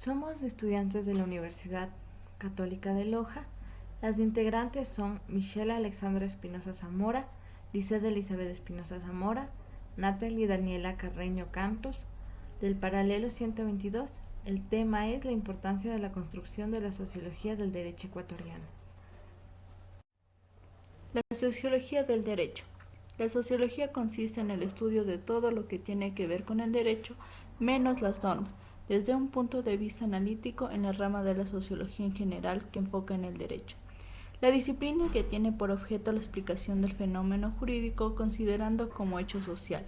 Somos estudiantes de la Universidad Católica de Loja. Las integrantes son Michelle Alexandra Espinosa Zamora, Lisette Elizabeth Espinosa Zamora, Natalie Daniela Carreño Cantos. Del paralelo 122, el tema es la importancia de la construcción de la sociología del derecho ecuatoriano. La sociología del derecho. La sociología consiste en el estudio de todo lo que tiene que ver con el derecho, menos las normas, desde un punto de vista analítico en la rama de la sociología en general que enfoca en el derecho. La disciplina que tiene por objeto la explicación del fenómeno jurídico considerando como hecho social.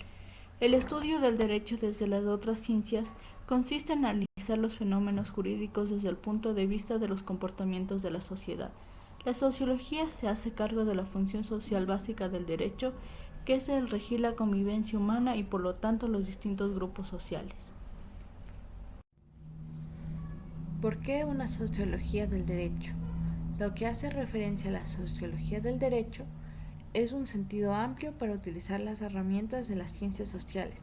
El estudio del derecho desde las otras ciencias consiste en analizar los fenómenos jurídicos desde el punto de vista de los comportamientos de la sociedad. La sociología se hace cargo de la función social básica del derecho, que es el regir la convivencia humana y por lo tanto los distintos grupos sociales. ¿Por qué una sociología del derecho? Lo que hace referencia a la sociología del derecho es un sentido amplio para utilizar las herramientas de las ciencias sociales,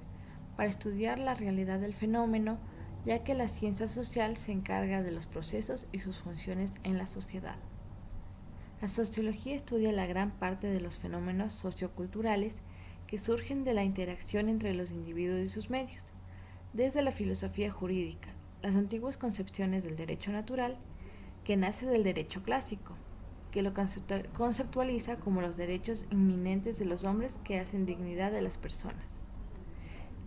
para estudiar la realidad del fenómeno, ya que la ciencia social se encarga de los procesos y sus funciones en la sociedad. La sociología estudia la gran parte de los fenómenos socioculturales que surgen de la interacción entre los individuos y sus medios, desde la filosofía jurídica, las antiguas concepciones del derecho natural, que nace del derecho clásico, que lo conceptualiza como los derechos inminentes de los hombres que hacen dignidad de las personas.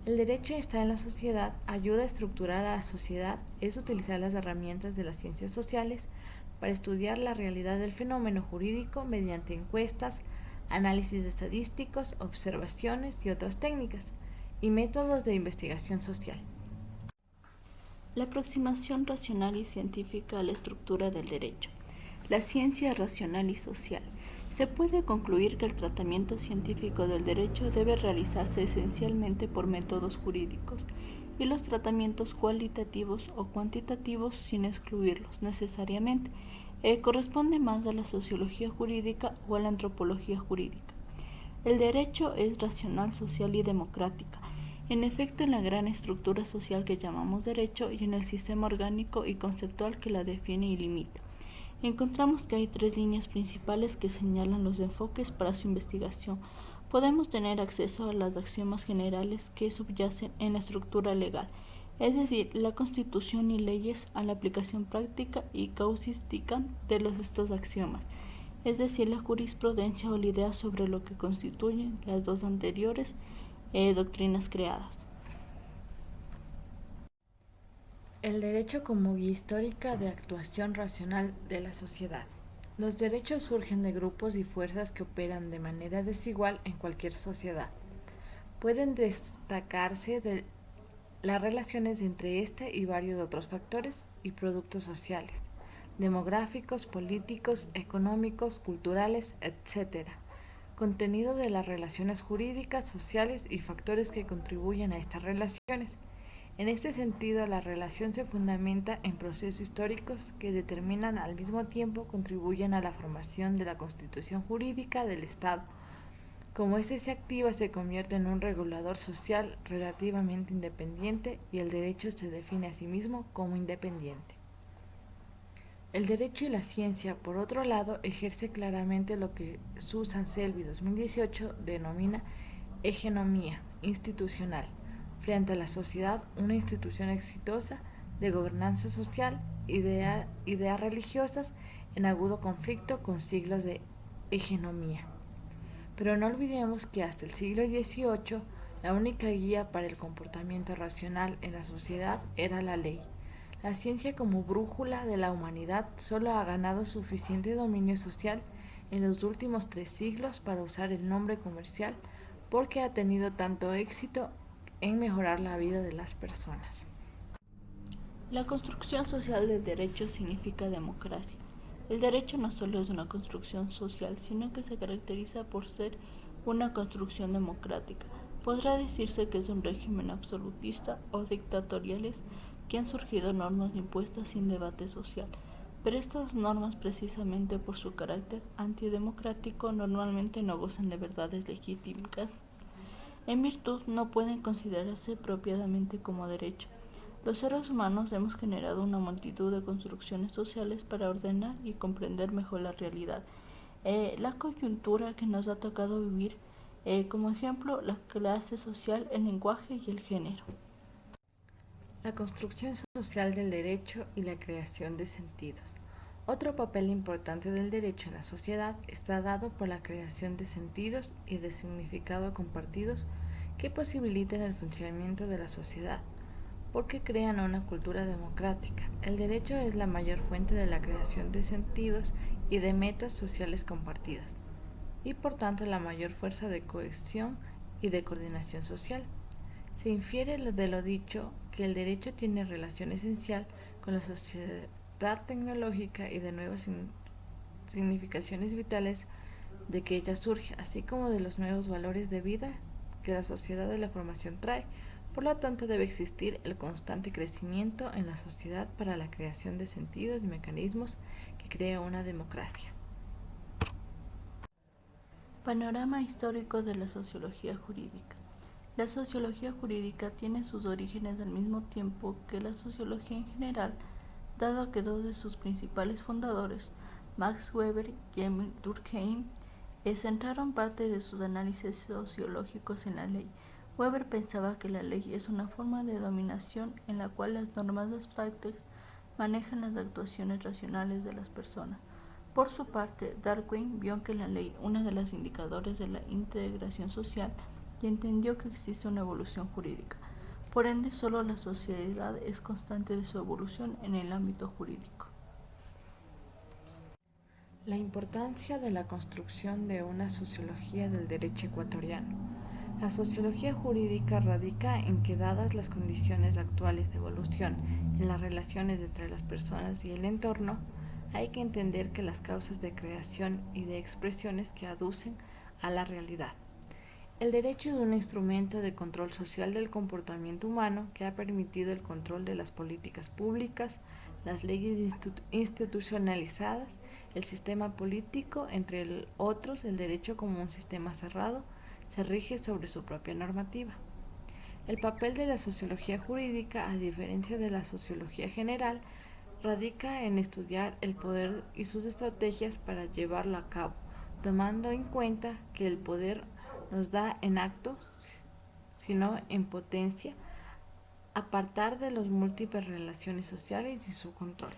El derecho está en la sociedad, ayuda a estructurar a la sociedad, es utilizar las herramientas de las ciencias sociales para estudiar la realidad del fenómeno jurídico mediante encuestas, análisis estadísticos, observaciones y otras técnicas, y métodos de investigación social. La aproximación racional y científica a la estructura del derecho. La ciencia racional y social. Se puede concluir que el tratamiento científico del derecho debe realizarse esencialmente por métodos jurídicos y los tratamientos cualitativos o cuantitativos, sin excluirlos necesariamente, corresponde más a la sociología jurídica o a la antropología jurídica. El derecho es racional, social y democrática, en efecto en la gran estructura social que llamamos derecho y en el sistema orgánico y conceptual que la define y limita. Encontramos que hay tres líneas principales que señalan los enfoques para su investigación. Podemos tener acceso a las axiomas generales que subyacen en la estructura legal, es decir, la constitución y leyes, a la aplicación práctica y causística de estos axiomas, es decir, la jurisprudencia o la idea sobre lo que constituyen las dos anteriores doctrinas creadas. El derecho como guía histórica de actuación racional de la sociedad. Los derechos surgen de grupos y fuerzas que operan de manera desigual en cualquier sociedad. Pueden destacarse de las relaciones entre este y varios otros factores y productos sociales, demográficos, políticos, económicos, culturales, etc. Contenido de las relaciones jurídicas, sociales y factores que contribuyen a estas relaciones. En este sentido, la relación se fundamenta en procesos históricos que determinan al mismo tiempo contribuyen a la formación de la constitución jurídica del Estado. Como éste se activa, se convierte en un regulador social relativamente independiente y el derecho se define a sí mismo como independiente. El derecho y la ciencia, por otro lado, ejerce claramente lo que Susan Selby 2018 denomina hegemonía institucional frente a la sociedad, una institución exitosa de gobernanza social, ideas religiosas en agudo conflicto con siglos de hegemonía. Pero no olvidemos que hasta el siglo XVIII la única guía para el comportamiento racional en la sociedad era la ley. La ciencia como brújula de la humanidad solo ha ganado suficiente dominio social en los últimos 3 siglos para usar el nombre comercial porque ha tenido tanto éxito en mejorar la vida de las personas. La construcción social del derecho significa democracia. El derecho no solo es una construcción social, sino que se caracteriza por ser una construcción democrática. Podrá decirse que es un régimen absolutista o dictatoriales que han surgido normas impuestas sin debate social, pero estas normas, precisamente por su carácter antidemocrático, normalmente no gozan de verdades legítimas. En virtud, no pueden considerarse propiamente como derecho. Los seres humanos hemos generado una multitud de construcciones sociales para ordenar y comprender mejor la realidad. La coyuntura que nos ha tocado vivir, como ejemplo, la clase social, el lenguaje y el género. La construcción social del derecho y la creación de sentidos. Otro papel importante del derecho en la sociedad está dado por la creación de sentidos y de significado compartidos que posibilitan el funcionamiento de la sociedad, porque crean una cultura democrática. El derecho es la mayor fuente de la creación de sentidos y de metas sociales compartidas, y por tanto la mayor fuerza de cohesión y de coordinación social. Se infiere de lo dicho que el derecho tiene relación esencial con la sociedad tecnológica y de nuevas significaciones vitales de que ella surge, así como de los nuevos valores de vida que la sociedad de la formación trae. Por lo tanto, debe existir el constante crecimiento en la sociedad para la creación de sentidos y mecanismos que creen una democracia. Panorama histórico de la sociología jurídica. La sociología jurídica tiene sus orígenes al mismo tiempo que la sociología en general, dado que dos de sus principales fundadores, Max Weber y Emil Durkheim, centraron parte de sus análisis sociológicos en la ley. Weber pensaba que la ley es una forma de dominación en la cual las normas abstractas manejan las actuaciones racionales de las personas. Por su parte, Durkheim vio que la ley, una de los indicadores de la integración social, y entendió que existe una evolución jurídica. Por ende, solo la sociedad es constante de su evolución en el ámbito jurídico. La importancia de la construcción de una sociología del derecho ecuatoriano. La sociología jurídica radica en que, dadas las condiciones actuales de evolución en las relaciones entre las personas y el entorno, hay que entender que las causas de creación y de expresiones que aducen a la realidad. El derecho es un instrumento de control social del comportamiento humano que ha permitido el control de las políticas públicas, las leyes institucionalizadas, el sistema político, entre otros. El derecho, como un sistema cerrado, se rige sobre su propia normativa. El papel de la sociología jurídica, a diferencia de la sociología general, radica en estudiar el poder y sus estrategias para llevarlo a cabo, tomando en cuenta que el poder nos da en actos, sino en potencia, apartar de las múltiples relaciones sociales y su control.